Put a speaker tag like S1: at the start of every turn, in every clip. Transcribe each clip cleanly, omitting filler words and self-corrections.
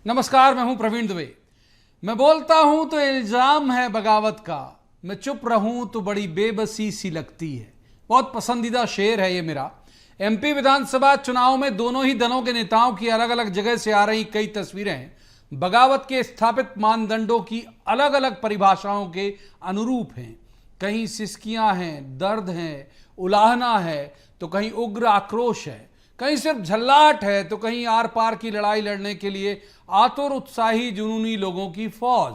S1: नमस्कार, मैं हूं प्रवीण दुबे। मैं बोलता हूं तो इल्जाम है बगावत का, मैं चुप रहूं तो बड़ी बेबसी सी लगती है। बहुत पसंदीदा शेर है ये मेरा। एमपी विधानसभा चुनाव में दोनों ही दलों के नेताओं की अलग अलग जगह से आ रही कई तस्वीरें बगावत के स्थापित मानदंडों की अलग अलग परिभाषाओं के अनुरूप हैं। कहीं सिसकियां हैं, दर्द है, उलाहना है, तो कहीं उग्र आक्रोश है, कहीं सिर्फ झल्लाहट है, तो कहीं आर पार की लड़ाई लड़ने के लिए आतुर उत्साही जुनूनी लोगों की फौज।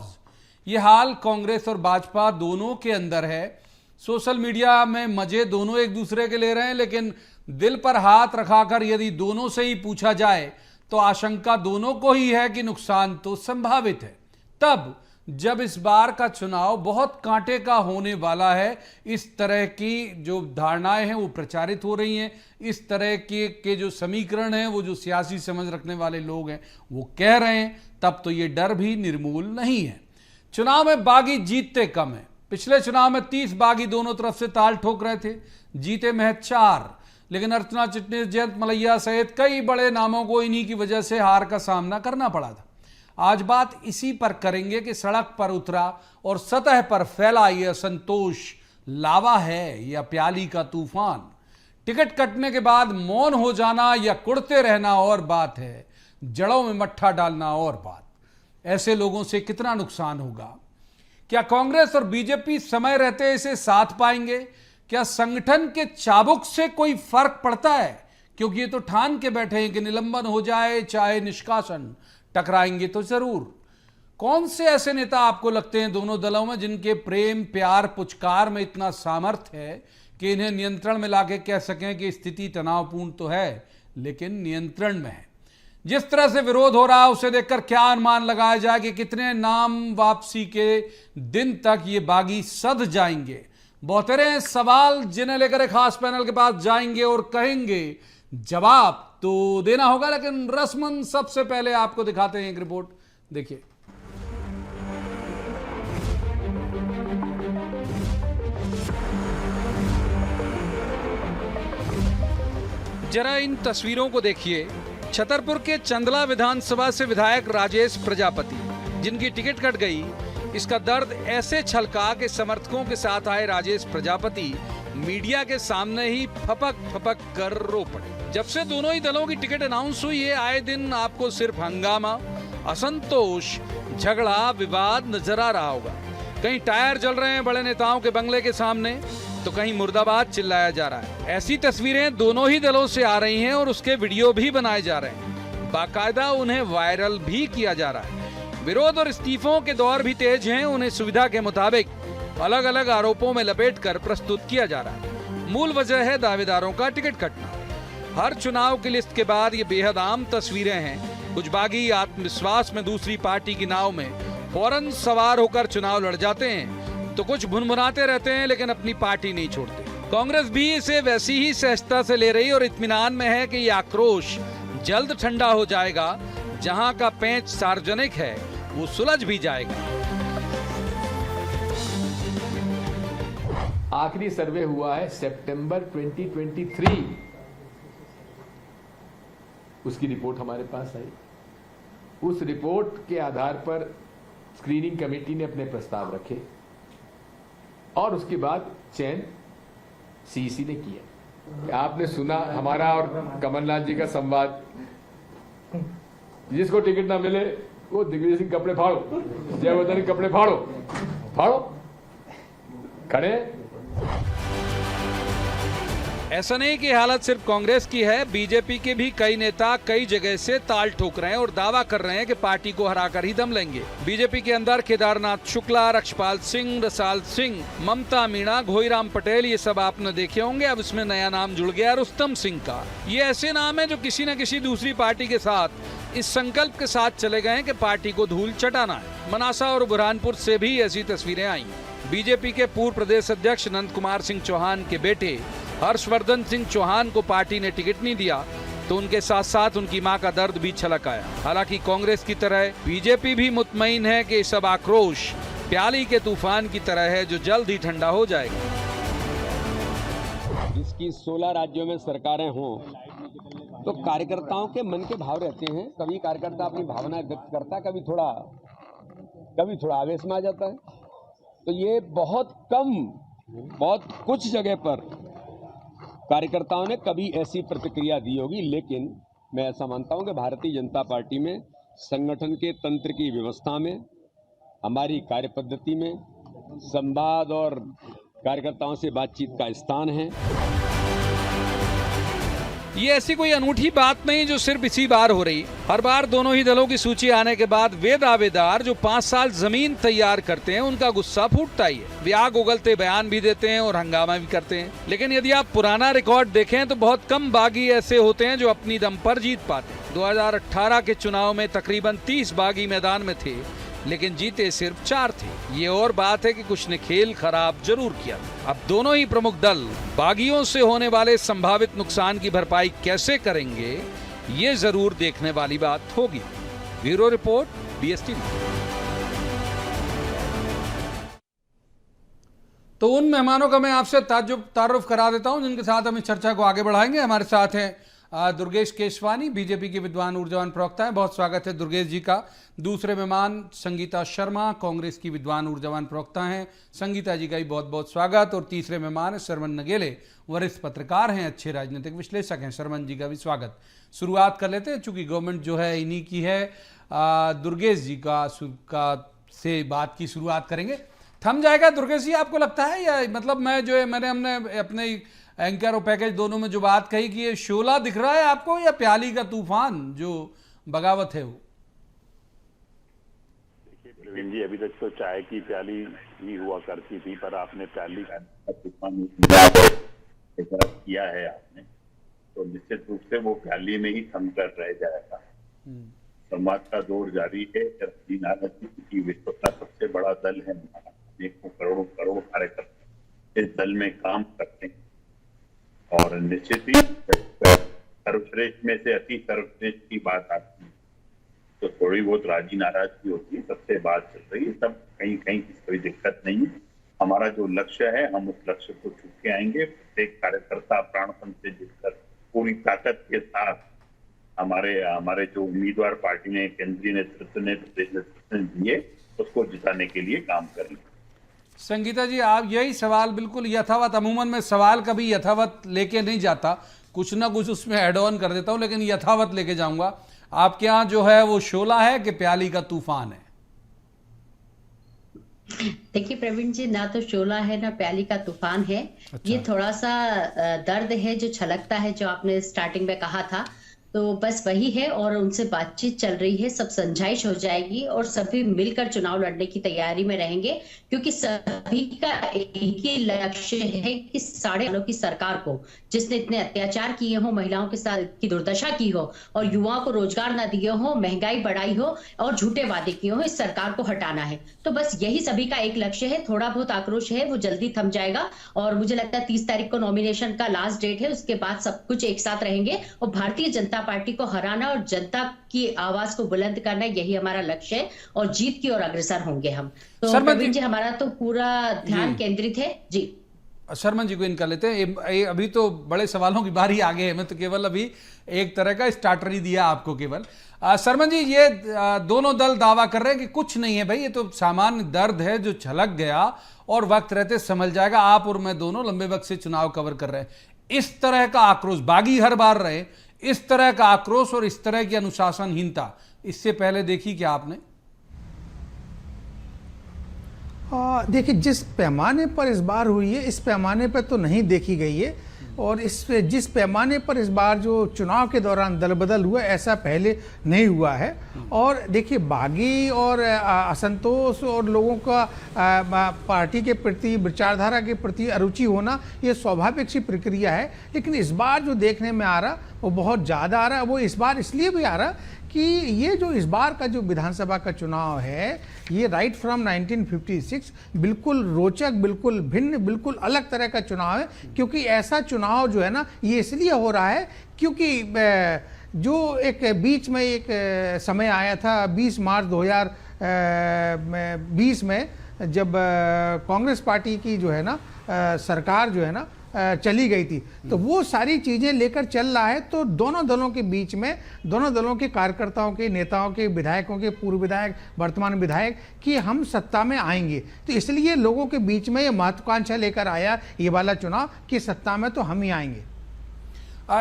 S1: ये हाल कांग्रेस और भाजपा दोनों के अंदर है। सोशल मीडिया में मजे दोनों एक दूसरे के ले रहे हैं, लेकिन दिल पर हाथ रखाकर यदि दोनों से ही पूछा जाए तो आशंका दोनों को ही है कि नुकसान तो संभावित है। तब जब इस बार का चुनाव बहुत कांटे का होने वाला है, इस तरह की जो धारणाएं हैं वो प्रचारित हो रही हैं, इस तरह के जो समीकरण हैं, वो जो सियासी समझ रखने वाले लोग हैं वो कह रहे हैं, तब तो ये डर भी निर्मूल नहीं है। चुनाव में बागी जीतते कम है। पिछले चुनाव में 30 बागी दोनों तरफ से ताल ठोक रहे थे, जीते महज 4। लेकिन अर्चना चिटनीस, जयंत मलैया सहित कई बड़े नामों को इन्हीं की वजह से हार का सामना करना पड़ा था। आज बात इसी पर करेंगे कि सड़क पर उतरा और सतह पर फैला यह असंतोष लावा है या प्याली का तूफान। टिकट कटने के बाद मौन हो जाना या कुड़ते रहना और बात है, जड़ों में मट्ठा डालना और बात। ऐसे लोगों से कितना नुकसान होगा? क्या कांग्रेस और बीजेपी समय रहते इसे साथ पाएंगे? क्या संगठन के चाबुक से कोई फर्क पड़ता है? क्योंकि ये तो ठान के बैठे हैं कि निलंबन हो जाए चाहे निष्कासन, टकराएंगे तो जरूर। कौन से ऐसे नेता आपको लगते हैं दोनों दलों में जिनके प्रेम प्यार पुचकार में इतना सामर्थ्य है कि इन्हें नियंत्रण में लाके कह सकें कि स्थिति तनावपूर्ण तो है लेकिन नियंत्रण में है? जिस तरह से विरोध हो रहा है उसे देखकर क्या अनुमान लगाया जाए कि कितने नाम वापसी के दिन तक ये बागी सध जाएंगे? बहुतेरे सवाल जिन्हें लेकर एक खास पैनल के पास जाएंगे और कहेंगे जवाब तो देना होगा, लेकिन रस्मन सबसे पहले आपको दिखाते हैं एक रिपोर्ट। देखिए, जरा इन तस्वीरों को देखिए। छतरपुर के चंदला विधानसभा से विधायक राजेश प्रजापति, जिनकी टिकट कट गई, इसका दर्द ऐसे छलका कि समर्थकों के साथ आए राजेश प्रजापति मीडिया के सामने ही फपक फपक कर रो पड़े। जब से दोनों ही दलों की टिकट अनाउंस हुई है, आए दिन आपको सिर्फ हंगामा, असंतोष, झगड़ा, विवाद नजर आ रहा होगा। कहीं टायर जल रहे हैं बड़े नेताओं के बंगले के सामने, तो कहीं मुर्दाबाद चिल्लाया जा रहा है। ऐसी तस्वीरें दोनों ही दलों से आ रही हैं और उसके वीडियो भी बनाए जा रहे हैं। बाकायदा उन्हें वायरल भी किया जा रहा है। विरोध और इस्तीफों के दौर भी तेज हैं, उन्हें सुविधा के मुताबिक अलग अलग आरोपों में लपेटकर प्रस्तुत किया जा रहा है। मूल वजह है दावेदारों का टिकट कटना। हर चुनाव की लिस्ट के बाद ये बेहद आम तस्वीरें हैं। कुछ बागी आत्मविश्वास में दूसरी पार्टी की नाव में फौरन सवार होकर चुनाव लड़ जाते हैं, तो कुछ भुनभुनाते रहते हैं लेकिन अपनी पार्टी नहीं छोड़ते। कांग्रेस भी इसे वैसी ही सहजता से ले रही और इत्मीनान में है कि ये आक्रोश जल्द ठंडा हो जाएगा। जहां का पेंच सार्वजनिक है वो सुलझ भी जाएगा।
S2: आखिरी सर्वे हुआ है सितंबर 2023, उसकी रिपोर्ट हमारे पास आई। उस रिपोर्ट के आधार पर स्क्रीनिंग कमेटी ने अपने प्रस्ताव रखे और उसके बाद चयन सीईसी ने किया। आपने सुना हमारा और कमलनाथ जी का संवाद, जिसको टिकट ना मिले वो दिग्विजय सिंह कपड़े फाड़ो, जयवर्धन कपड़े फाड़ो, फाड़ो, खड़े।
S1: ऐसा नहीं कि हालत सिर्फ कांग्रेस की है, बीजेपी के भी कई नेता कई जगह से ताल ठोक रहे हैं और दावा कर रहे हैं कि पार्टी को हराकर ही दम लेंगे। बीजेपी के अंदर केदारनाथ शुक्ला, रक्षपाल सिंह, रसाल सिंह, ममता मीणा, घोईराम पटेल, ये सब आपने देखे होंगे। अब इसमें नया नाम जुड़ गया रुस्तम सिंह का। ये ऐसे नाम है जो किसी न किसी दूसरी पार्टी के साथ इस संकल्प के साथ चले गए कि पार्टी को धूल चटाना है। मनासा और बुरहानपुर से भी ऐसी तस्वीरें आई। बीजेपी के पूर्व प्रदेश अध्यक्ष नंद कुमार सिंह चौहान के बेटे हर्षवर्धन सिंह चौहान को पार्टी ने टिकट नहीं दिया, तो उनके साथ साथ उनकी मां का दर्द भी छलक आया। हालांकि कांग्रेस की तरह बीजेपी भी मुतमईन है कि सब आक्रोश प्याली के तूफान की तरह है जो जल्द ही ठंडा हो जाएगा।
S3: जिसकी 16 राज्यों में सरकारें हों, तो कार्यकर्ताओं के मन के भाव रहते हैं। कभी कार्यकर्ता अपनी भावना व्यक्त करता है, कभी थोड़ा आवेश में आ जाता है। तो ये बहुत कुछ जगह पर कार्यकर्ताओं ने कभी ऐसी प्रतिक्रिया दी होगी, लेकिन मैं ऐसा मानता हूं कि भारतीय जनता पार्टी में संगठन के तंत्र की व्यवस्था में, हमारी कार्य पद्धति में संवाद और कार्यकर्ताओं से बातचीत का स्थान है।
S1: ये ऐसी कोई अनूठी बात नहीं जो सिर्फ इसी बार हो रही। हर बार दोनों ही दलों की सूची आने के बाद वे दावेदार जो 5 साल जमीन तैयार करते हैं उनका गुस्सा फूटता ही है। वे आग उगलते बयान भी देते हैं और हंगामा भी करते हैं। लेकिन यदि आप पुराना रिकॉर्ड देखें तो बहुत कम बागी ऐसे होते हैं जो अपनी दम पर जीत पाते हैं। 2018 के चुनाव में तकरीबन 30 बागी मैदान में थे, लेकिन जीते सिर्फ 4 थे। ये और बात है कि कुछ ने खेल खराब जरूर किया। अब दोनों ही प्रमुख दल बागियों से होने वाले संभावित नुकसान की भरपाई कैसे करेंगे, ये जरूर देखने वाली बात होगी। Bureau report, BST। तो उन मेहमानों का मैं आपसे तारुफ करा देता हूं जिनके साथ हम इस चर्चा को आगे बढ़ाएंगे। हमारे साथ हैं दुर्गेश केशवानी, बीजेपी के विद्वान ऊर्जावान प्रवक्ता हैं। बहुत स्वागत है दुर्गेश जी का। दूसरे मेहमान संगीता शर्मा, कांग्रेस की विद्वान ऊर्जावान प्रवक्ता हैं। संगीता जी का भी बहुत बहुत स्वागत। और तीसरे मेहमान सरमन नगेले, वरिष्ठ पत्रकार हैं, अच्छे राजनीतिक विश्लेषक हैं। सरमन जी का भी स्वागत। शुरुआत कर लेते हैं, चूंकि गवर्नमेंट जो है इन्हीं की है। दुर्गेश जी का से बात की शुरुआत करेंगे। थम जाएगा दुर्गेश जी, आपको लगता है? या मतलब हमने अपने एंकर और पैकेज दोनों में जो बात कही कि ये शोला दिख रहा है आपको, या प्याली का तूफान जो बगावत है वो?
S4: देखिए प्रवीण जी, अभी तक तो चाय की प्याली ही हुआ करती थी, पर आपने प्याली का तूफान किया है आपने, तो निश्चित रूप से वो प्याली में ही थम कर रह जाएगा। संवाद का दौर जारी है। जब की विश्व का सबसे बड़ा दल है, अनेकों करोड़ों कार्यकर्ता इस दल में काम करते हैं, और निश्चित ही सर्वश्रेष्ठ में से अति सर्वश्रेष्ठ की बात आती है तो थोड़ी बहुत राजी नाराजगी होती है। सबसे बात चल रही है, सब कहीं कोई दिक्कत नहीं है। हमारा जो लक्ष्य है, हम उस लक्ष्य को छू के आएंगे। प्रत्येक कार्यकर्ता प्राणपण से जुटकर पूरी ताकत के साथ हमारे जो उम्मीदवार पार्टी ने, केंद्रीय नेतृत्व ने, प्रदेश नेतृत्व ने दिए, उसको जिताने के लिए काम करेंगे।
S1: संगीता जी, आप यही सवाल बिल्कुल यथावत, अमूमन मैं सवाल कभी यथावत लेके नहीं जाता, कुछ ना कुछ उसमें ऐड ऑन कर देता हूं, लेकिन यथावत लेके जाऊंगा। आपके यहाँ जो है वो शोला है कि प्याली का तूफान है?
S5: देखिए प्रवीण जी, ना तो शोला है ना प्याली का तूफान है।
S1: अच्छा।
S5: ये थोड़ा सा दर्द है जो छलकता है, जो आपने स्टार्टिंग में कहा था, तो बस वही है। और उनसे बातचीत चल रही है, सब समझाइश हो जाएगी और सभी मिलकर चुनाव लड़ने की तैयारी में रहेंगे, क्योंकि सभी का एक ही लक्ष्य है कि 7.5 सालों की सरकार को, जिसने इतने अत्याचार किए हो, महिलाओं के साथ की दुर्दशा की हो और युवाओं को रोजगार न दिए हो, महंगाई बढ़ाई हो और झूठे वादे किए हो, इस सरकार को हटाना है। तो बस यही सभी का एक लक्ष्य है। थोड़ा बहुत आक्रोश है, वो जल्दी थम जाएगा, और मुझे लगता है 30 तारीख को नॉमिनेशन का लास्ट डेट है। उसके बाद सब कुछ एक साथ रहेंगे और भारतीय जनता पार्टी को हराना और जनता की आवाज को बुलंद करना, यही हमारा लक्ष्य है, और जीत की ओर अग्रसर होंगे हम। तो प्रवीण जी, हमारा तो पूरा ध्यान केंद्रित है जी।
S1: शर्मा जी को इनका लेते हैं। अभी तो बड़े सवालों की बारी आगे है, मैं तो केवल अभी एक तरह का स्टार्टर ही दिया आपको केवल। शर्मा जी, ये दोनों दल दावा कर रहे हैं कि कुछ नहीं है भाई, ये तो सामान्य दर्द है जो छलक गया और वक्त रहते संभल जाएगा। आप और मैं दोनों लंबे वक्त से चुनाव कवर कर रहे हैं। इस तरह का आक्रोश, बागी हर बार रहे, इस तरह का आक्रोश और इस तरह की अनुशासनहीनता इससे पहले देखी क्या आपने?
S6: देखिए, जिस पैमाने पर इस बार हुई है, इस पैमाने पर तो नहीं देखी गई है। और जिस पैमाने पर इस बार जो चुनाव के दौरान दल बदल हुआ, ऐसा पहले नहीं हुआ है। और देखिए, बागी और असंतोष और लोगों का पार्टी के प्रति, विचारधारा के प्रति अरुचि होना, ये स्वाभाविक सी प्रक्रिया है। लेकिन इस बार जो देखने में आ रहा वो बहुत ज़्यादा आ रहा है। वो इस बार इसलिए भी आ रहा कि ये जो इस बार का जो विधानसभा का चुनाव है, ये राइट फ्रॉम 1956 बिल्कुल रोचक, बिल्कुल भिन्न, बिल्कुल अलग तरह का चुनाव है। क्योंकि ऐसा चुनाव जो है ना, ये इसलिए हो रहा है क्योंकि जो एक बीच में एक समय आया था 20 मार्च 2020 में, जब कांग्रेस पार्टी की जो है ना सरकार जो है ना, चली गई थी। तो वो सारी चीज़ें लेकर चल रहा है। तो दोनों दलों के बीच में, दोनों दलों के कार्यकर्ताओं के, नेताओं के, विधायकों के, पूर्व विधायक, वर्तमान विधायक, कि हम सत्ता में आएंगे। तो इसलिए लोगों के बीच में ये महत्वाकांक्षा लेकर आया ये वाला चुनाव कि सत्ता में तो हम ही आएंगे।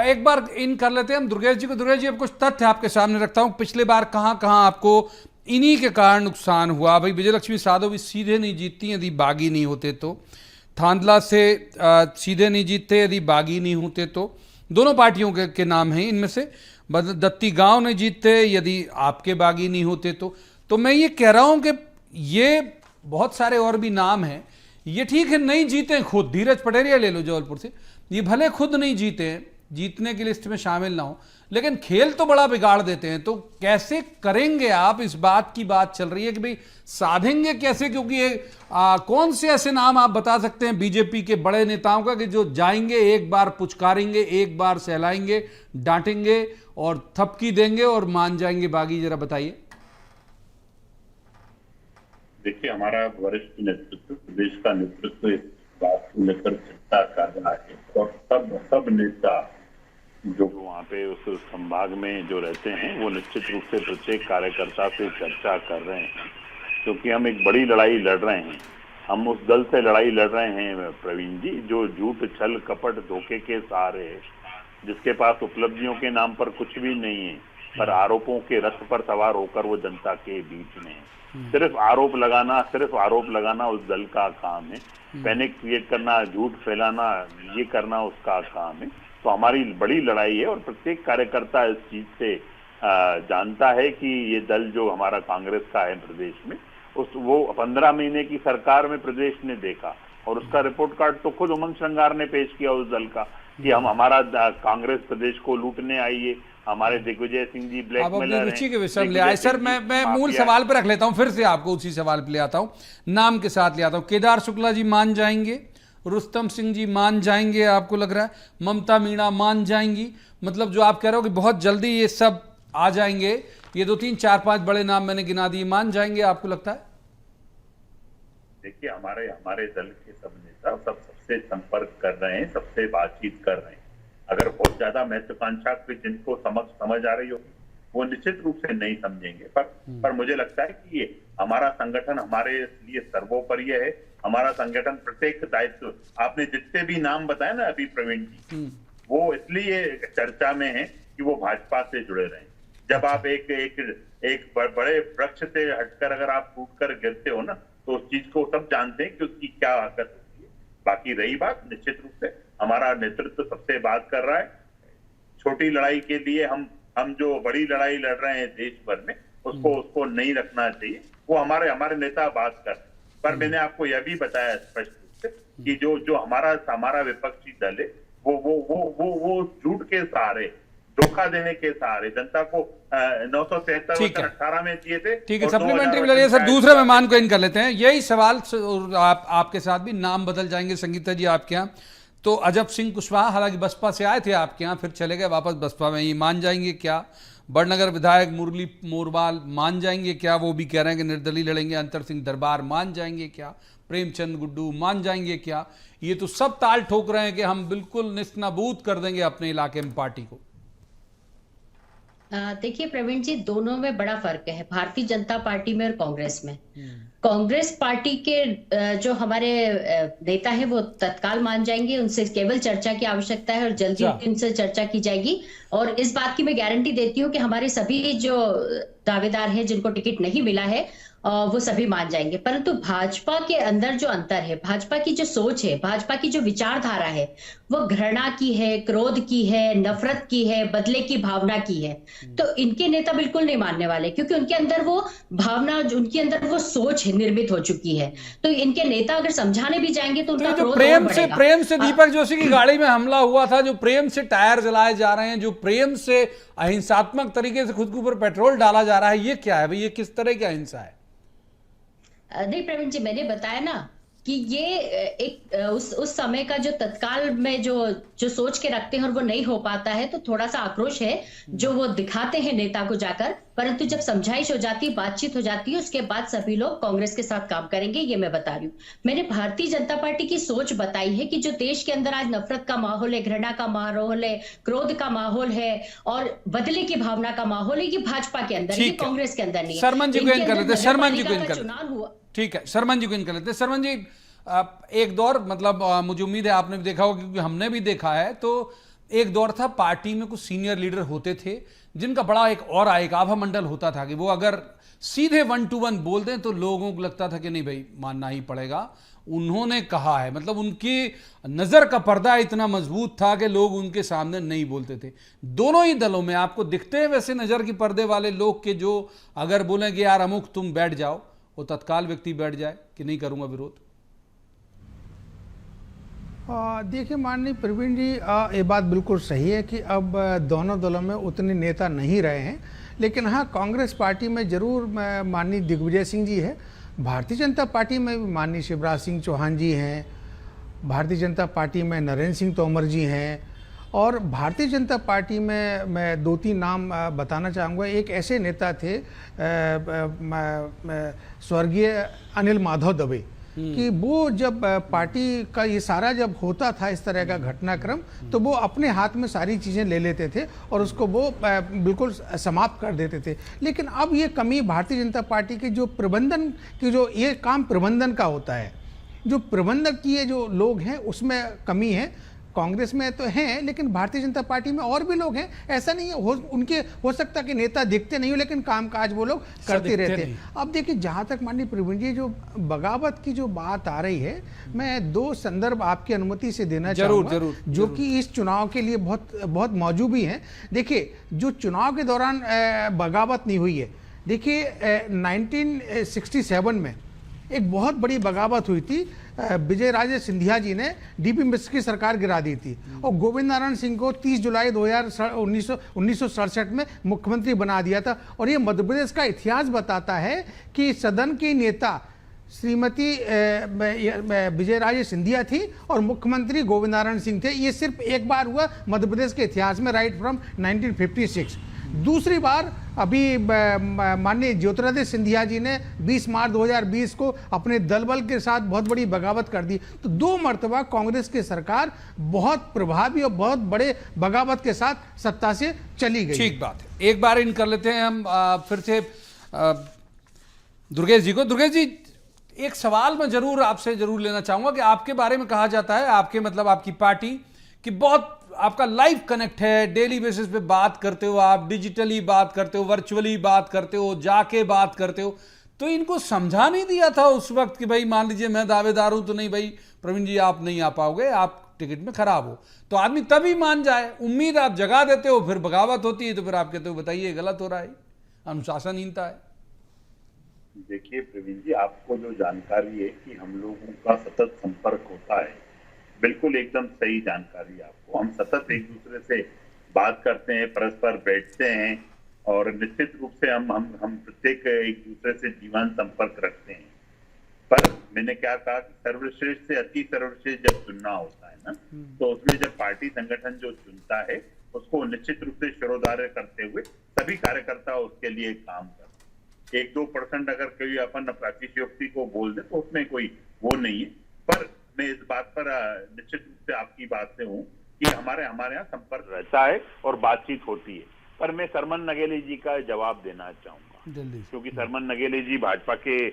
S1: एक बार इन कर लेते हैं हम दुर्गेश जी को। दुर्गेश जी, अब कुछ तथ्य आपके सामने रखता हूं। पिछले बार कहां कहां आपको इन्हीं के कारण नुकसान हुआ। भाई विजयलक्ष्मी साधो भी सीधे नहीं जीतती यदि बागी नहीं होते तो, थांदला से सीधे नहीं जीतते यदि बागी नहीं होते तो। दोनों पार्टियों के नाम हैं इनमें से। दत्ती गांव नहीं जीतते यदि आपके बागी नहीं होते तो मैं ये कह रहा हूं कि ये बहुत सारे और भी नाम हैं। ये ठीक है नहीं जीते खुद, धीरज पटेरिया ले लो जबलपुर से, ये भले खुद नहीं जीते, जीतने की लिस्ट में शामिल ना हो, लेकिन खेल तो बड़ा बिगाड़ देते हैं। तो कैसे करेंगे आप? इस बात की बात चल रही है कि भाई साधेंगे कैसे, क्योंकि कौन से ऐसे नाम आप बता सकते हैं बीजेपी के बड़े नेताओं का कि जो जाएंगे, एक बार पुचकारेंगे, एक बार सहलाएंगे, डांटेंगे और थपकी देंगे और मान जाएंगे बागी? जरा बताइए।
S4: देखिए, हमारा वरिष्ठ नेतृत्व, प्रदेश का नेतृत्व इस बात को लेकर चिंता कर रहा है और सब नेता जो वहाँ पे उस संभाग में जो रहते हैं वो निश्चित रूप से प्रत्येक कार्यकर्ता से चर्चा कर रहे हैं, क्योंकि हम एक बड़ी लड़ाई लड़ रहे हैं। हम उस दल से लड़ाई लड़ रहे हैं प्रवीण जी, जो झूठ, छल, कपट, धोखे के सहारे, जिसके पास उपलब्धियों के नाम पर कुछ भी नहीं है, पर आरोपों के रथ पर सवार होकर वो जनता के बीच में है। सिर्फ आरोप लगाना उस दल का काम है। पैनिक क्रिएट करना, झूठ फैलाना, ये करना उसका काम है। तो हमारी बड़ी लड़ाई है और प्रत्येक कार्यकर्ता इस चीज से जानता है कि ये दल जो हमारा कांग्रेस का है प्रदेश में, वो 15 महीने की सरकार में प्रदेश ने देखा और उसका रिपोर्ट कार्ड तो खुद उमंग श्रृंगार ने पेश किया उस दल का कि हमारा कांग्रेस प्रदेश को लूटने आई है, हमारे दिग्विजय सिंह जी ब्लैकमेलर हैं।
S1: रुचि के विषय में ले आए सर। मैं मूल सवाल पर रख लेता हूं, फिर से आपको उसी सवाल पर ले आता हूं, नाम के साथ ले आता हूं। केदार शुक्ला जी मान जाएंगे, रुस्तम सिंह जी मान जाएंगे, आपको लग रहा है ममता मीणा मान जाएंगी? मतलब जो आप कह रहे हो कि बहुत जल्दी ये सब आ जाएंगे, ये 2, 3, 4, 5 बड़े नाम मैंने गिना दिए, मान जाएंगे आपको लगता है?
S4: देखिए, हमारे दल के सब नेता सबसे संपर्क कर रहे हैं, सबसे बातचीत कर रहे हैं। अगर बहुत ज्यादा महत्वाकांक्षा जिनको समझ आ रही होगी वो निश्चित रूप से नहीं समझेंगे, पर मुझे लगता है कि ये हमारा संगठन हमारे लिए सर्वोपरि है। हमारा संगठन प्रत्येक दायित्व, आपने जितने भी नाम बताए ना अभी प्रवीण जी, वो इसलिए चर्चा में है कि वो भाजपा से जुड़े रहे। जब आप एक बड़े वृक्ष से हटकर अगर आप टूट कर गिरते हो ना, तो उस चीज को सब जानते हैं कि उसकी क्या हरकत होती है। बाकी रही बात, निश्चित रूप से हमारा नेतृत्व सबसे बात कर रहा है। छोटी लड़ाई के लिए हम जो बड़ी लड़ाई लड़ रहे हैं देश भर में, उसको नहीं रखना चाहिए। वो हमारे नेता बात कर, पर मैंने आपको यह भी बताया स्पष्ट रूप से कि जो हमारा विपक्षी दल है वो झूठ के सहारे, धोखा देने के सहारे जनता को 973 18 में दिए थे।
S1: ठीक है, सप्लीमेंट्री मिल रही है सर। दूसरे मेहमान को इन कर लेते हैं, यही सवाल आपके साथ भी। नाम बदल जाएंगे संगीता जी आपके यहाँ तो? अजब सिंह कुशवाहा हालांकि बसपा से आए थे आपके यहाँ, फिर चले गए वापस बसपा में, ये मान जाएंगे क्या? बड़नगर विधायक मुरली मोरवाल मान जाएंगे क्या? वो भी कह रहे हैं कि निर्दलीय लड़ेंगे। अंतर सिंह दरबार मान जाएंगे क्या? प्रेमचंद गुड्डू मान जाएंगे क्या? ये तो सब ताल ठोक रहे हैं कि हम बिल्कुल निस्नाबूद कर देंगे अपने इलाके में पार्टी को।
S5: देखिए प्रवीण जी, दोनों में बड़ा फर्क है, भारतीय जनता पार्टी में और कांग्रेस में। कांग्रेस पार्टी के जो हमारे नेता है वो तत्काल मान जाएंगे, उनसे केवल चर्चा की आवश्यकता है और जल्दी उनसे चर्चा की जाएगी। और इस बात की मैं गारंटी देती हूँ कि हमारे सभी जो दावेदार हैं जिनको टिकट नहीं मिला है वो सभी मान जाएंगे। परंतु भाजपा के अंदर जो अंतर है, भाजपा की जो सोच है, भाजपा की जो विचारधारा है, वो घृणा की है, क्रोध की है, नफरत की है, बदले की भावना की है। तो इनके नेता बिल्कुल नहीं मानने वाले, क्योंकि उनके अंदर वो भावना, उनके अंदर वो सोच निर्मित हो चुकी है। तो इनके नेता अगर समझाने भी जाएंगे तो उनका क्रोध
S1: प्रेम से दीपक जोशी की गाड़ी में हमला हुआ था, जो प्रेम से टायर जलाए जा रहे हैं, जो प्रेम से अहिंसात्मक तरीके से खुद के ऊपर पेट्रोल डाला जा रहा है, ये क्या है भाई? ये किस तरह की अहिंसा है?
S5: नहीं प्रवीण जी, मैंने बताया ना कि ये एक उस समय का जो तत्काल में जो सोच के रखते हैं और वो नहीं हो पाता है, तो थोड़ा सा आक्रोश है जो वो दिखाते हैं नेता को जाकर, परंतु जब समझाइश हो जाती है, बातचीत हो जाती है, उसके बाद सभी लोग कांग्रेस के साथ काम करेंगे, ये मैं बता रही हूँ। मैंने भारतीय जनता पार्टी की सोच बताई है कि जो देश के अंदर आज नफरत का माहौल है, घृणा का माहौल है, क्रोध का माहौल है और बदले की भावना का माहौल है, ये भाजपा के अंदर, ये कांग्रेस के अंदर नहीं है।
S1: शर्मन जी को इन कर लेते, शर्मन जी को इन कर
S5: चुनाव हुआ,
S1: ठीक है, शर्मन जी को इन कर लेते। शर्मन जी, एक दौर, मतलब मुझे उम्मीद है आपने भी देखा होगा, क्योंकि हमने भी देखा है, तो एक दौर था पार्टी में कुछ सीनियर लीडर होते थे जिनका बड़ा एक आभा मंडल होता था कि वो अगर सीधे 1 to 1 बोल दें तो लोगों को लगता था कि नहीं भाई मानना ही पड़ेगा। उन्होंने कहा है, मतलब उनकी नजर का पर्दा इतना मजबूत था कि लोग उनके सामने नहीं बोलते थे। दोनों ही दलों में आपको दिखते हैं वैसे नजर की पर्दे वाले लोग के जो अगर बोलें कि यार अमुक तुम बैठ जाओ, वो तत्काल व्यक्ति बैठ जाए कि नहीं करूंगा विरोध?
S6: देखिए माननीय प्रवीण जी, ये बात बिल्कुल सही है कि अब दोनों दलों में उतने नेता नहीं रहे हैं, लेकिन हाँ कांग्रेस पार्टी में जरूर माननीय दिग्विजय सिंह जी है, भारतीय जनता पार्टी में माननीय शिवराज सिंह चौहान जी हैं, भारतीय जनता पार्टी में नरेंद्र सिंह तोमर जी हैं, और भारतीय जनता पार्टी में मैं 2-3 नाम बताना चाहूँगा। एक ऐसे नेता थे स्वर्गीय अनिल माधव दवे, कि वो जब पार्टी का ये सारा जब होता था इस तरह का घटनाक्रम, तो वो अपने हाथ में सारी चीज़ें ले लेते थे और उसको वो बिल्कुल समाप्त कर देते थे। लेकिन अब ये कमी भारतीय जनता पार्टी के जो प्रबंधन की, जो ये काम प्रबंधन का होता है, जो प्रबंधक किए जो लोग हैं उसमें कमी है। कांग्रेस में तो हैं, लेकिन भारतीय जनता पार्टी में और भी लोग हैं, ऐसा नहीं है उनके हो सकता कि नेता दिखते नहीं हो लेकिन कामकाज वो लोग करते रहते हैं। अब देखिए, जहां तक माननीय प्रवीण जी जो बगावत की जो बात आ रही है, मैं 2 संदर्भ आपकी अनुमति से देना चाहूंगा जो कि इस चुनाव के लिए बहुत मौजूद भी हैं। देखिए, जो चुनाव के दौरान बगावत नहीं हुई है, देखिए 1967 में एक बहुत बड़ी बगावत हुई थी। विजय राजे सिंधिया जी ने डीपी मिश्र की सरकार गिरा दी थी और गोविंद नारायण सिंह को 30 जुलाई 1967 में मुख्यमंत्री बना दिया था। और ये मध्य प्रदेश का इतिहास बताता है कि सदन की नेता श्रीमती विजय राजे सिंधिया थी और मुख्यमंत्री गोविंद नारायण सिंह थे। ये सिर्फ एक बार हुआ मध्य प्रदेश के इतिहास में, राइट फ्रॉम 1956। दूसरी बार अभी माननीय ज्योतिरादित्य सिंधिया जी ने 20 मार्च 2020 को अपने दल बल के साथ बहुत बड़ी बगावत कर दी। तो 2 मरतबा कांग्रेस की सरकार बहुत प्रभावी और बहुत बड़े बगावत के साथ सत्ता से चली गई।
S1: ठीक बात है, एक बार इन कर लेते हैं हम फिर से दुर्गेश जी को। दुर्गेश जी, एक सवाल मैं जरूर आपसे जरूर लेना चाहूंगा कि आपके बारे में कहा जाता है, आपके मतलब आपकी पार्टी की बहुत आपका लाइव कनेक्ट है, डेली बेसिस पे बात करते हो, आप डिजिटली बात करते हो, वर्चुअली बात करते हो, जाके बात करते हो। तो इनको समझा नहीं दिया था उस वक्त कि भाई मान लीजिए मैं दावेदार हूं तो नहीं भाई प्रवीण जी आप नहीं आ पाओगे, आप टिकट में खराब हो, तो आदमी तभी मान जाए। उम्मीद आप जगा देते हो, फिर बगावत होती है तो फिर आप कहते हो बताइए गलत हो रहा है, अनुशासनहीनता है।
S4: देखिए प्रवीण जी, आपको जो जानकारी है कि हम लोगों का सतत संपर्क होता है, बिल्कुल एकदम सही जानकारी है आपको। हम सतत एक दूसरे से बात करते हैं, परस्पर बैठते हैं और निश्चित रूप से हम प्रत्येक एक दूसरे से जीवन संपर्क रखते हैं। पर मैंने क्या कहा कि सर्वश्रेष्ठ से अति सर्वश्रेष्ठ जब चुनना होता है ना, तो उसमें जब पार्टी संगठन जो चुनता है उसको निश्चित रूप से शिरोधार्य करते हुए सभी कार्यकर्ता उसके लिए काम करते। 1-2% अगर कोई अपन प्रातिशयोक्ति को बोल दे तो उसमें कोई वो नहीं है। पर मैं इस बात पर निश्चित रूप से आपकी बात से हूँ कि हमारे यहाँ संपर्क रहता है और बातचीत होती है। पर मैं सरमन नगेली जी का जवाब देना चाहूंगा, क्योंकि सरमन नगेली जी भाजपा के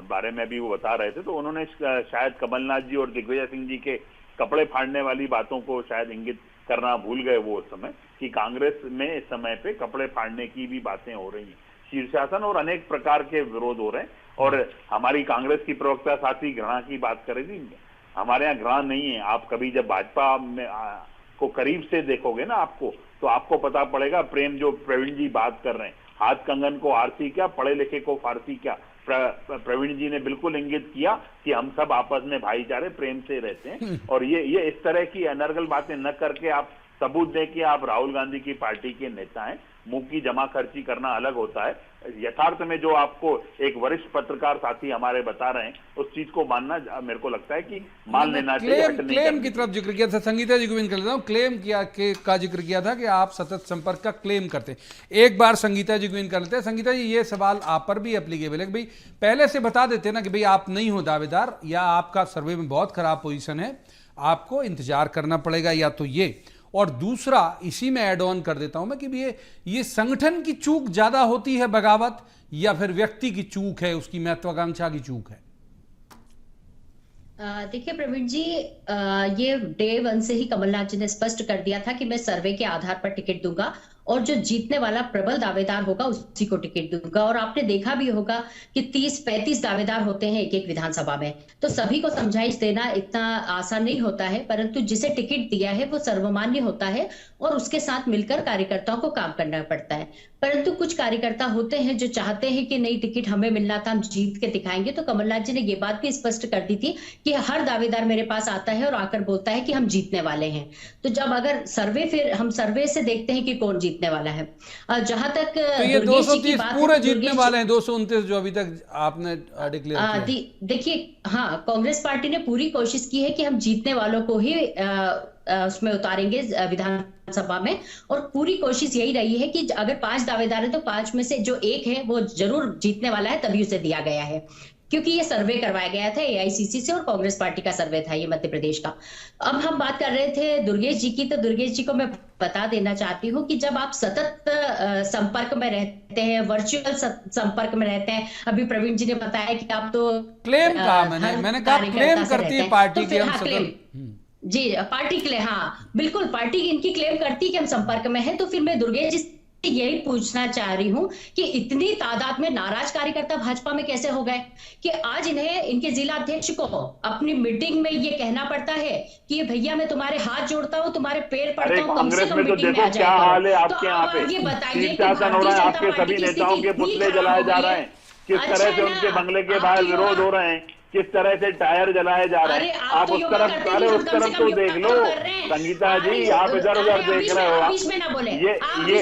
S4: बारे में भी वो बता रहे थे, तो उन्होंने शायद कमलनाथ जी और दिग्विजय सिंह जी के कपड़े फाड़ने वाली बातों को शायद इंगित करना भूल गए वो उस समय, कि कांग्रेस में इस समय पे कपड़े फाड़ने की भी बातें हो रही हैं, शीर्षासन और अनेक प्रकार के विरोध हो रहे हैं। और हमारी कांग्रेस की प्रवक्ता साथी घृणा की बात कर रही थी, हमारे यहाँ घृणा नहीं है। आप कभी जब भाजपा में को करीब से देखोगे ना आपको, तो आपको पता पड़ेगा प्रेम जो प्रवीण जी बात कर रहे हैं, हाथ कंगन को आरती क्या, पढ़े लिखे को फारसी क्या। प्रवीण जी ने बिल्कुल इंगित किया कि हम सब आपस में भाईचारे प्रेम से रहते हैं। और ये इस तरह की अनर्गल बातें न करके आप सबूत दें कि आप राहुल गांधी की पार्टी के नेता हैं, मुंह की जमा खर्ची करना अलग होता है। यथार्थ में जो आपको एक वरिष्ठ पत्रकार साथी हमारे बता रहे हैं, उस चीज को मानना मेरे को लगता है कि मान लेना चाहिए।
S1: क्लेम की तरफ जिक्र किया था, संगीता जी को भी कर लेता हूं। क्लेम का जिक्र किया था कि आप सतत संपर्क का क्लेम करते हैं। एक बार संगीता जी को कर लेते हैं। संगीता जी, ये सवाल आप पर भी एप्लीकेबल है कि भाई पहले से बता देते ना कि भाई आप नहीं हो दावेदार, या आपका सर्वे में बहुत खराब पोजीशन है, आपको इंतजार करना पड़ेगा, या तो ये। और दूसरा, इसी में ऐड ऑन कर देता हूं मैं कि ये संगठन की चूक ज्यादा होती है बगावत, या फिर व्यक्ति की चूक है, उसकी महत्वाकांक्षा की चूक है?
S5: देखिए प्रवीण जी, ये डे 1 से ही कमलनाथ जी ने स्पष्ट कर दिया था कि मैं सर्वे के आधार पर टिकट दूंगा और जो जीतने वाला प्रबल दावेदार होगा उसी को टिकट दूंगा। और आपने देखा भी होगा कि 30-35 दावेदार होते हैं एक एक विधानसभा में, तो सभी को समझाइश देना इतना आसान नहीं होता है, परंतु जिसे टिकट दिया है वो सर्वमान्य होता है और उसके साथ मिलकर कार्यकर्ताओं को काम करना पड़ता है। परंतु कुछ कार्यकर्ता होते हैं जो चाहते हैं कि नहीं, टिकट हमें मिलना था, हम जीत के दिखाएंगे। तो कमलनाथ जी ने ये बात भी स्पष्ट कर दी थी कि हर दावेदार मेरे पास आता है और आकर बोलता है कि हम जीतने वाले हैं। तो जब अगर सर्वे, फिर हम सर्वे से देखते हैं कि कौन जीतने वाला है। जहां तक
S1: तो ये 230 पूरे जीतने वाले हैं, 229 जो अभी तक आपने डिक्लेयर किया।
S5: देखिए, हाँ, कांग्रेस पार्टी ने पूरी कोशिश की है कि हम जीतने वालों को ही उसमें उतारेंगे विधानसभा में, और पूरी कोशिश यही रही है कि अगर 5 दावेदार है तो 5 में से जो एक है वो जरूर जीतने वाला है, तभी उसे दिया गया है, क्योंकि ये सर्वे करवाया गया था एआईसीसी से और कांग्रेस पार्टी का सर्वे था ये मध्य प्रदेश का। अब हम बात कर रहे थे दुर्गेश जी की, तो दुर्गेश जी को मैं बता देना चाहती हूँ कि जब आप सतत संपर्क में रहते हैं, वर्चुअल संपर्क में रहते हैं, अभी प्रवीण जी ने बताया कि आप तो
S1: क्लेम कहा, मैंने कहा क्लेम करती है पार्टी की
S5: जी, पार्टी के लिए, हाँ बिल्कुल, पार्टी इनकी क्लेम करती है कि हम संपर्क में हैं। तो फिर मैं दुर्गेश जी से यही पूछना चाह रही हूँ कि इतनी तादाद में नाराज कार्यकर्ता भाजपा में कैसे हो गए कि आज इन्हें, इनके जिला अध्यक्ष को अपनी मीटिंग में ये कहना पड़ता है कि भैया मैं तुम्हारे हाथ जोड़ता हूँ, तुम्हारे पैर पड़ता हूँ, कम से कम मीटिंग में आ
S4: क्या हाल है आपके यहाँ पे?
S5: ये बताइए,
S4: आपके सभी नेताओं के पुतले जलाए जा रहे हैं, किस तरह से उनके बंगले के बाहर विरोध हो रहे हैं, किस तरह से टायर जलाए जा रहे हैं। आप उस तरफ, अरे उस तरफ तो देख लो संगीता जी, आप इधर उधर देख रहे हो। ये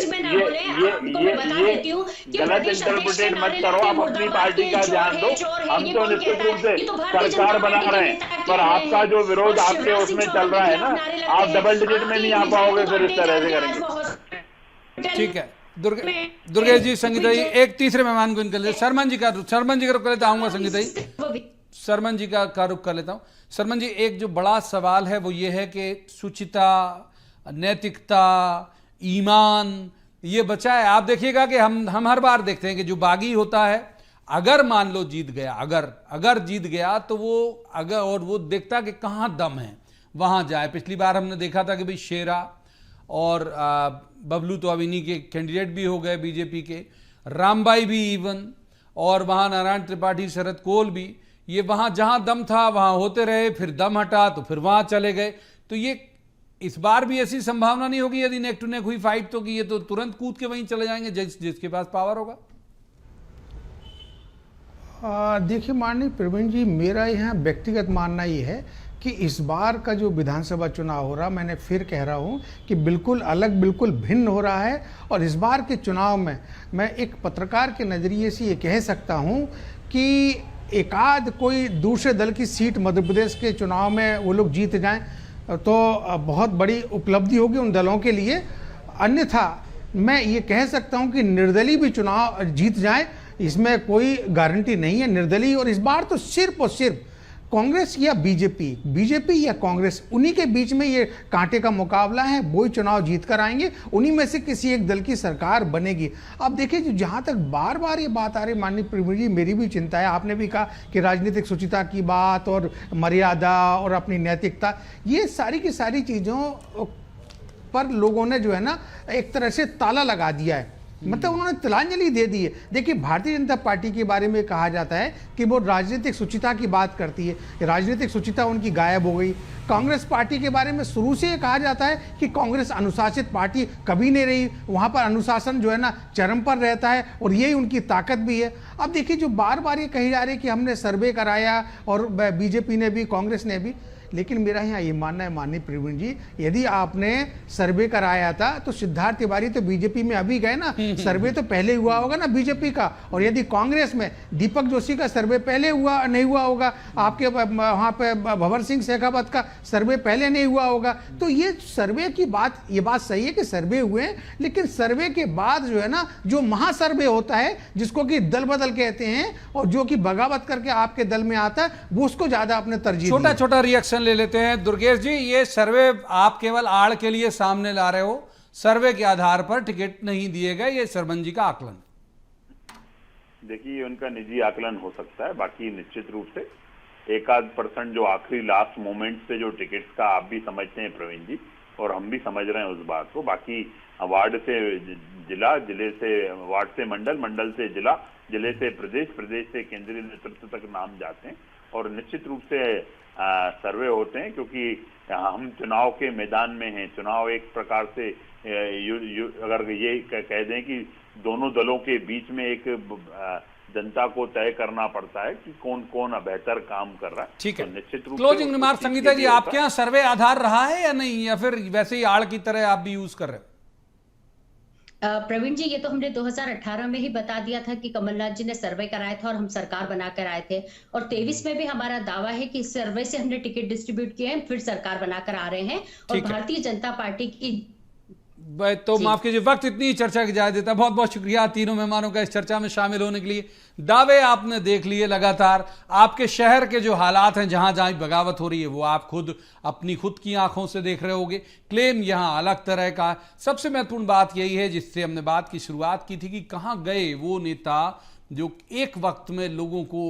S4: गलत इंटरप्रिटेट मत करो, आप अपनी पार्टी का ध्यान दो। हम तो निश्चित रूप से सरकार बना रहे हैं, पर आपका जो विरोध आपके उसमें चल रहा है ना, आप डबल डिजिट में नहीं आ पाओगे, फिर इस तरह से करेंगे।
S1: ठीक है दुर्गेश जी, संगीता जी, एक तीसरे मेहमान को इनके लिए शर्मन जी का रुख कर लेता हूँ। संगीता जी, शर्मन जी का रुख कर लेता हूँ। शर्मन जी, एक जो बड़ा सवाल है वो ये है कि शुचिता, नैतिकता, ईमान, ये बचा है। आप देखिएगा कि हम हर बार देखते हैं कि जो बागी होता है, अगर मान लो जीत गया, अगर जीत गया तो वो देखता कि कहाँ दम है, वहाँ जाए। पिछली बार हमने देखा था कि भाई शेरा और बबलू तो अब इन्हीं के कैंडिडेट भी हो गए बीजेपी के, रामबाई भी इवन, और वहाँ नारायण त्रिपाठी, शरद कोल भी, ये वहाँ जहाँ दम था वहाँ होते रहे, फिर दम हटा तो फिर वहाँ चले गए। तो ये इस बार भी ऐसी संभावना नहीं होगी यदि नेक टू नेक हुई फाइट तो, कि ये तो तुरंत कूद के वहीं चले जाएंगे जिसके पास पावर होगा?
S6: देखिए माननीय प्रवीण जी, मेरा यहाँ व्यक्तिगत मानना ये है कि इस बार का जो विधानसभा चुनाव हो रहा, मैंने फिर कह रहा हूँ कि बिल्कुल अलग, बिल्कुल भिन्न हो रहा है। और इस बार के चुनाव में मैं एक पत्रकार के नज़रिए से ये कह सकता हूँ कि एकाध कोई दूसरे दल की सीट मध्य प्रदेश के चुनाव में वो लोग जीत जाएं तो बहुत बड़ी उपलब्धि होगी उन दलों के लिए। अन्यथा मैं ये कह सकता हूँ कि निर्दलीय भी चुनाव जीत जाए, इसमें कोई गारंटी नहीं है। निर्दलीय, और इस बार तो सिर्फ और सिर्फ कांग्रेस या बीजेपी या कांग्रेस, उन्हीं के बीच में ये कांटे का मुकाबला है। वही चुनाव जीत कर आएंगे, उन्हीं में से किसी एक दल की सरकार बनेगी। अब देखिए, जहाँ तक बार बार ये बात आ रही, माननीय प्रवीण जी, मेरी भी चिंता है। आपने भी कहा कि राजनीतिक शुचिता की बात और मर्यादा और अपनी नैतिकता, ये सारी की सारी चीज़ों पर लोगों ने जो है ना एक तरह से ताला लगा दिया है, मतलब उन्होंने तिलांजलि दे दी है। देखिए, भारतीय जनता पार्टी के बारे में कहा जाता है कि वो राजनीतिक शुचिता की बात करती है, राजनीतिक शुचिता उनकी गायब हो गई। कांग्रेस पार्टी के बारे में शुरू से ये कहा जाता है कि कांग्रेस अनुशासित पार्टी कभी नहीं रही, वहाँ पर अनुशासन जो है ना चरम पर रहता है और यही उनकी ताकत भी है। अब देखिए जो बार बार ये कही जा रही है कि हमने सर्वे कराया और बीजेपी ने भी कांग्रेस ने भी, लेकिन मेरा यहाँ ये मानना है माननीय प्रवीण जी, यदि आपने सर्वे कराया था तो सिद्धार्थ तिवारी तो बीजेपी में अभी गए ना, सर्वे तो पहले हुआ होगा ना बीजेपी का। और यदि कांग्रेस में दीपक जोशी का सर्वे पहले हुआ नहीं हुआ होगा, आपके वहाँ पे भंवर सिंह शेखावत का सर्वे पहले नहीं हुआ होगा। तो ये सर्वे की बात, ये बात सही है कि सर्वे हुए हैं, लेकिन सर्वे के बाद जो है ना जो महासर्वे होता है जिसको कि दल बदल कहते हैं और जो कि बगावत करके आपके दल में आता है, वो उसको ज्यादा आपने तरजीह दी है।
S1: छोटा छोटा रिएक्शन ले लेते हैं। दुर्गेश जी, ये सर्वे आप केवल आड़ के लिए सामने ला रहे हो, सर्वे के आधार पर टिकट नहीं दिए गए, ये सरमन जी का आकलन।
S4: देखिए, उनका निजी आकलन हो सकता है, बाकी निश्चित रूप से 1-8% जो आखिरी लास्ट मोमेंट से जो टिकट्स का आप भी समझते हैं प्रवीण जी, और हम भी समझ रहे हैं उस बात को। बाकी वार्ड से जिला, जिले से वार्ड से मंडल, मंडल से जिला, जिले से प्रदेश, प्रदेश से केंद्रीय नेतृत्व तक नाम जाते हैं और निश्चित रूप से सर्वे होते हैं, क्योंकि हम चुनाव के मैदान में हैं। चुनाव एक प्रकार से अगर ये कह दें कि दोनों दलों के बीच में एक जनता को तय करना पड़ता है कि कौन कौन बेहतर काम कर रहा है।
S1: ठीक है,
S4: तो निश्चित रूप
S1: क्लोजिंग रिमार्क संगीता जी, आपके यहाँ सर्वे आधार रहा है या नहीं, या फिर वैसे ही आड़ की तरह आप भी यूज कर रहे हो?
S5: प्रवीण जी, ये तो हमने 2018 में ही बता दिया था कि कमलनाथ जी ने सर्वे कराया था और हम सरकार बनाकर आए थे, और 23 में भी हमारा दावा है कि इस सर्वे से हमने टिकट डिस्ट्रीब्यूट किए हैं, फिर सरकार बनाकर आ रहे हैं। और भारतीय जनता पार्टी की
S1: तो माफ कीजिए, वक्त इतनी ही चर्चा की जा देता। बहुत बहुत शुक्रिया तीनों मेहमानों का इस चर्चा में शामिल होने के लिए। दावे आपने देख लिए लगातार, आपके शहर के जो हालात हैं, जहां जहां बगावत हो रही है, वो आप खुद अपनी खुद की आंखों से देख रहे होगे। क्लेम यहां अलग तरह का। सबसे महत्वपूर्ण बात यही है जिससे हमने बात की शुरुआत की थी कि कहां गए वो नेता जो एक वक्त में लोगों को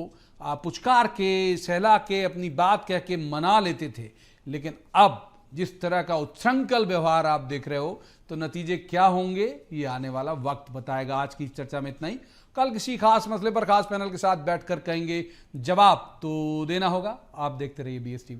S1: पुचकार के, सहला के, अपनी बात कह के मना लेते थे, लेकिन अब जिस तरह का उच्छृंखल व्यवहार आप देख रहे हो, तो नतीजे क्या होंगे ये आने वाला वक्त बताएगा। आज की चर्चा में इतना ही। कल किसी खास मसले पर खास पैनल के साथ बैठकर कहेंगे, जवाब तो देना होगा। आप देखते रहिए BSTV।